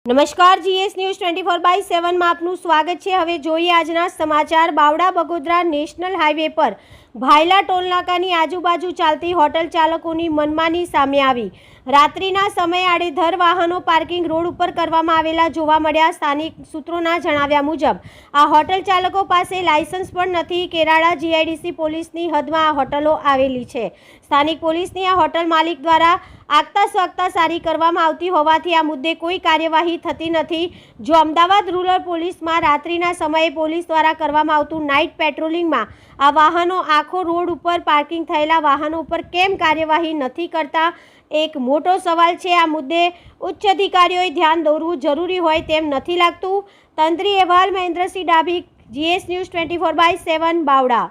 નમસ્કાર, GS news 24/7 માં આપનું સ્વાગત છે। હવે જોઈએ આજના સમાચાર। બાવડા બગોદરા નેશનલ હાઈવે પર ભાયલા ટોલનાકાની આજુબાજુ ચાલતી હોટલ ચાલકોની મનમાની સામે આવી। રાત્રિના સમયે આડેધર વાહનો પાર્કિંગ રોડ ઉપર કરવામાં આવેલા જોવા મળ્યા। સ્થાનિક સૂત્રોના જણાવ્યા મુજબ આ હોટલ ચાલકો પાસે લાયસન્સ પણ નથી। કેરાળા જીઆઈડીસી પોલીસની હદમાં આ હોટલો આવેલી છે। સ્થાનિક પોલીસની આ હોટલ માલિક દ્વારા આગતા સ્વાગતા સારી કરવામાં આવતી હોવાથી આ મુદ્દે કોઈ કાર્યવાહી થતી નથી। જો અમદાવાદ રૂરલ પોલીસમાં રાત્રિના સમયે પોલીસ દ્વારા કરવામાં આવતું નાઇટ પેટ્રોલિંગમાં આ વાહનો આખો રોડ ઉપર પાર્કિંગ થયેલા વાહનો ઉપર કેમ કાર્યવાહી નથી કરતા, એક મોટો સવાલ છે। આ મુદ્દે ઉચ્ચ અધિકારીઓએ ધ્યાન દોરવું જરૂરી હોય તેમ નથી લાગતું। તંત્રી અહેવાલ મહેન્દ્રસિંહ ડાભી, જીએસ ન્યૂઝ 24/7 બાવડા।